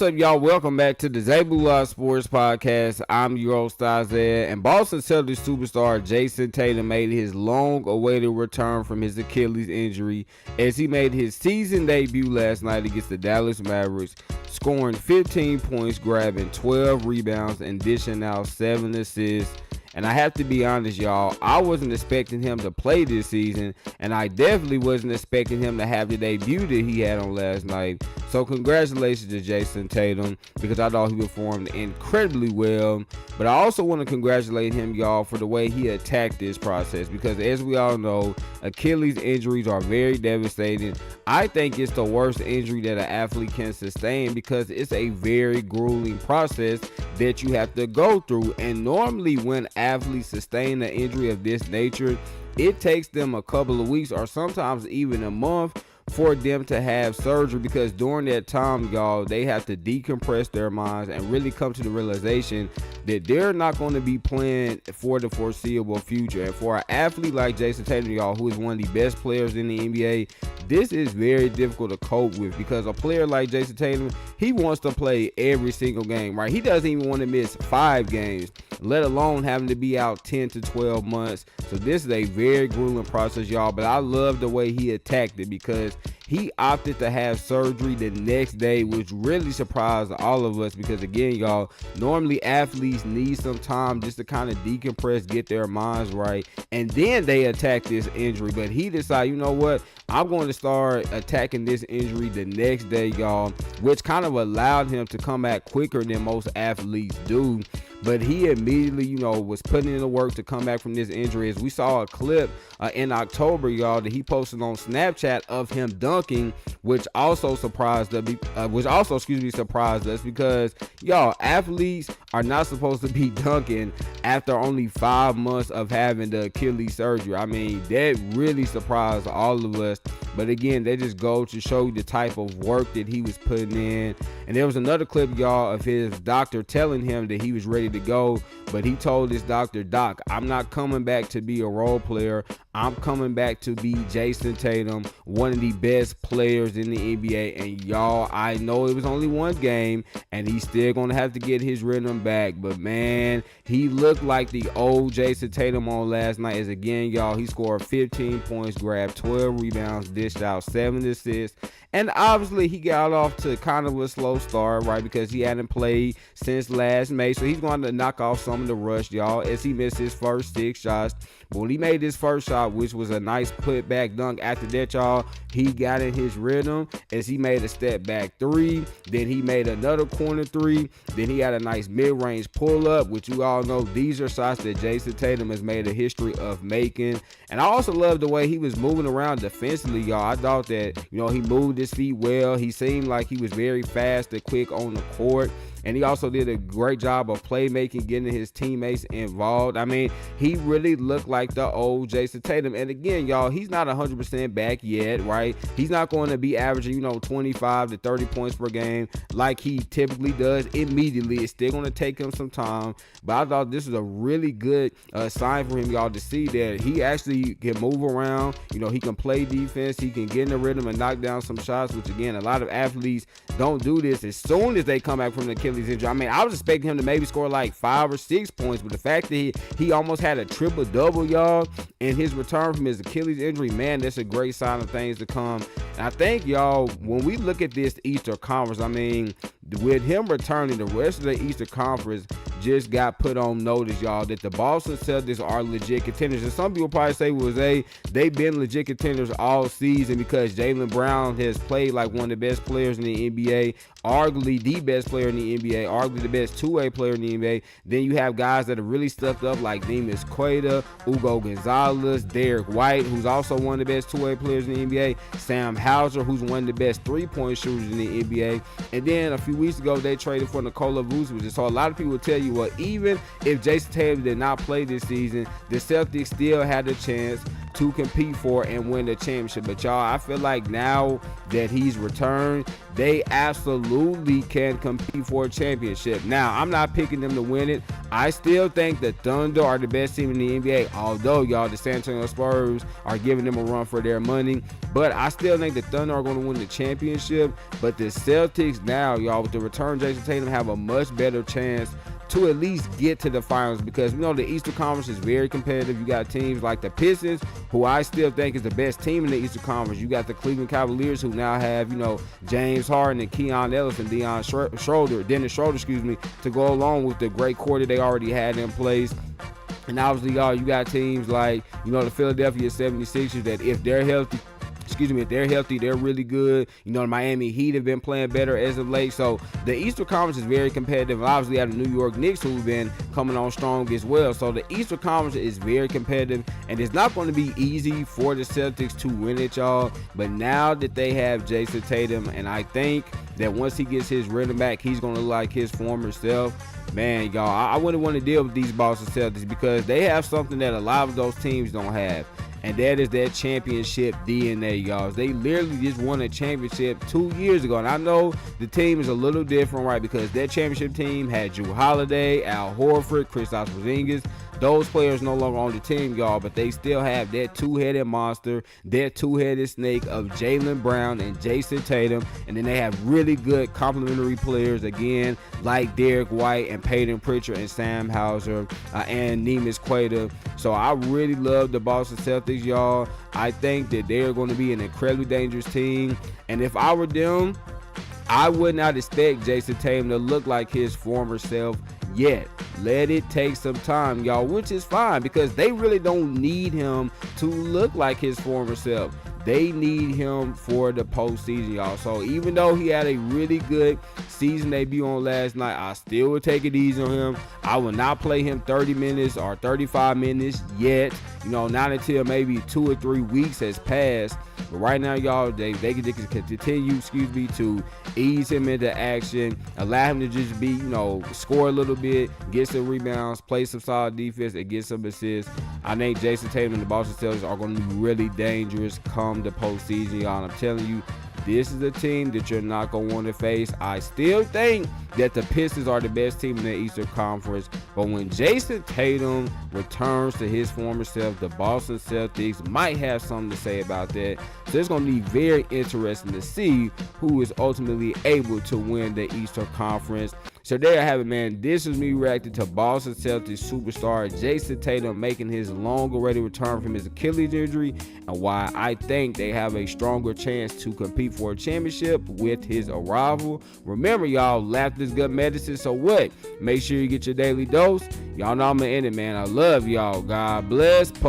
up, y'all? Welcome back to the ZayMoolaSportsPodcast. I'm your host, Isaiah, and Boston Celtics superstar Jayson Tatum made his long-awaited return from his Achilles injury as he made his season debut last night against the Dallas Mavericks, scoring 15 points, grabbing 12 rebounds, and dishing out 7 assists. And I have to be honest, y'all, I wasn't expecting him to play this season, and I definitely wasn't expecting him to have the debut that he had on last night. So congratulations to Jayson Tatum, because I thought he performed incredibly well. But I also want to congratulate him, y'all, for the way he attacked this process, because as we all know, Achilles injuries are very devastating. I think it's the worst injury that an athlete can sustain, because it's a very grueling process that you have to go through. And normally when athletes sustain an injury of this nature, it takes them a couple of weeks or sometimes even a month for them to have surgery, because during that time, y'all, they have to decompress their minds and really come to the realization that they're not going to be playing for the foreseeable future. And for an athlete like Jayson Tatum, y'all, who is one of the best players in the NBA, this is very difficult to cope with, because a player like Jayson Tatum, he wants to play every single game, right? He doesn't even want to miss 5 games, let alone having to be out 10 to 12 months. So this is a very grueling process, y'all, but I love the way he attacked it, because he opted to have surgery the next day, which really surprised all of us, because again, y'all, normally athletes need some time just to kind of decompress, get their minds right, and then they attack this injury. But he decided, you know what, I'm going to start attacking this injury the next day, y'all, which kind of allowed him to come back quicker than most athletes do. But he immediately, was putting in the work to come back from this injury. As we saw a clip in October, y'all, that he posted on Snapchat of him dunking, which also surprised us, because y'all, athletes are not supposed to be dunking after only 5 months of having the Achilles surgery. I mean, that really surprised all of us. But again, they just go to show you the type of work that he was putting in. And there was another clip, y'all, of his doctor telling him that he was ready to go, but he told his doctor, "Doc, I'm not coming back to be a role player. I'm coming back to be Jayson Tatum, one of the best players in the NBA. And y'all, I know it was only one game, and he's still gonna have to get his rhythm back. But man, he looked like the old Jayson Tatum on last night. As again, y'all, he scored 15 points, grabbed 12 rebounds, dished out 7 assists. And obviously, he got off to kind of a slow start, right? Because he hadn't played since last May. So he's going to knock off some of the rust, y'all, as he missed his first 6 shots. But when he made his first shot, which was a nice putback dunk, after that, y'all, he got in his rhythm as he made a step back 3. Then he made another corner 3. Then he had a nice mid-range pull-up, which you all know these are shots that Jayson Tatum has made a history of making. And I also love the way he was moving around defensively, y'all. I thought that, he moved his feet well. He seemed like he was very fast and quick on the court. And he also did a great job of playmaking, getting his teammates involved. I mean, he really looked like the old Jayson Tatum. And again, y'all, he's not 100% back yet, right? He's not going to be averaging, 25 to 30 points per game like he typically does immediately. It's still going to take him some time. But I thought this was a really good sign for him, y'all, to see that he actually can move around. He can play defense. He can get in the rhythm and knock down some shots, which, again, a lot of athletes don't do this as soon as they come back from the Achilles injury. I mean, I was expecting him to maybe score like 5 or 6 points, but the fact that he almost had a triple-double, y'all, in his return from his Achilles injury, man, that's a great sign of things to come. And I think, y'all, when we look at this Eastern Conference, I mean, with him returning, the rest of the Eastern Conference just got put on notice, y'all, that the Boston Celtics are legit contenders. And some people probably say, well, they've been legit contenders all season because Jaylen Brown has played like one of the best players in the NBA, arguably the best player in the NBA, arguably the best two-way player in the NBA. Then you have guys that have really stepped up like Demas Quaida, Ugo Gonzalez, Derek White, who's also one of the best two-way players in the NBA, Sam Hauser, who's one of the best three-point shooters in the NBA. And then a few weeks ago, they traded for Nikola Vucevic. So a lot of people tell you, well, even if Jayson Tatum did not play this season, the Celtics still had a chance to compete for and win the championship. But y'all, I feel like now that he's returned, they absolutely can compete for a championship. Now, I'm not picking them to win it. I still think the Thunder are the best team in the NBA, although, y'all, the San Antonio Spurs are giving them a run for their money. But I still think the Thunder are going to win the championship. But the Celtics now, y'all, with the return of Jayson Tatum, have a much better chance to at least get to the finals, because we know the Eastern Conference is very competitive. You got teams like the Pistons, who I still think is the best team in the Eastern Conference. You got the Cleveland Cavaliers, who now have, James Harden and Keon Ellis and Dennis Schroeder, to go along with the great core that they already had in place. And obviously, y'all, you got teams like, the Philadelphia 76ers that if they're healthy, they're really good. The Miami Heat have been playing better as of late. So the Eastern Conference is very competitive. And obviously, you have the New York Knicks, who've been coming on strong as well. So the Eastern Conference is very competitive, and it's not going to be easy for the Celtics to win it, y'all. But now that they have Jayson Tatum, and I think that once he gets his rhythm back, he's going to look like his former self. Man, y'all, I wouldn't want to deal with these Boston Celtics, because they have something that a lot of those teams don't have. And that is that championship DNA, y'all. They literally just won a championship 2 years ago. And I know the team is a little different, right? Because that championship team had Jrue Holiday, Al Horford, Kristaps Porzingis. Those players no longer on the team, y'all, but they still have that two-headed monster, that two-headed snake of Jaylen Brown and Jayson Tatum. And then they have really good complementary players, again, like Derek White and Peyton Pritchard and Sam Hauser and Neemias Queta. So I really love the Boston Celtics, y'all. I think that they're going to be an incredibly dangerous team. And if I were them, I would not expect Jayson Tatum to look like his former self yet. Let it take some time, y'all, which is fine, because they really don't need him to look like his former self. They need him for the postseason, y'all. So even though he had a really good season debut on last night, I still would take it easy on him. I will not play him 30 minutes or 35 minutes yet. Not until maybe 2 or 3 weeks has passed. But right now, y'all, they can continue, to ease him into action, allow him to just be, score a little bit, get some rebounds, play some solid defense, and get some assists. I think Jayson Tatum and the Boston Celtics are going to be really dangerous come the postseason, y'all. And I'm telling you, this is a team that you're not going to want to face. I still think that the Pistons are the best team in the Eastern Conference. But when Jayson Tatum returns to his former self, the Boston Celtics might have something to say about that. So it's going to be very interesting to see who is ultimately able to win the Eastern Conference. So there I have it, man. This is me reacting to Boston Celtics superstar Jayson Tatum making his long-awaited return from his Achilles injury, and why I think they have a stronger chance to compete for a championship with his arrival. Remember, y'all, laughter is good medicine. So what? Make sure you get your daily dose. Y'all know I'm gonna end it, man. I love y'all. God bless. Peace.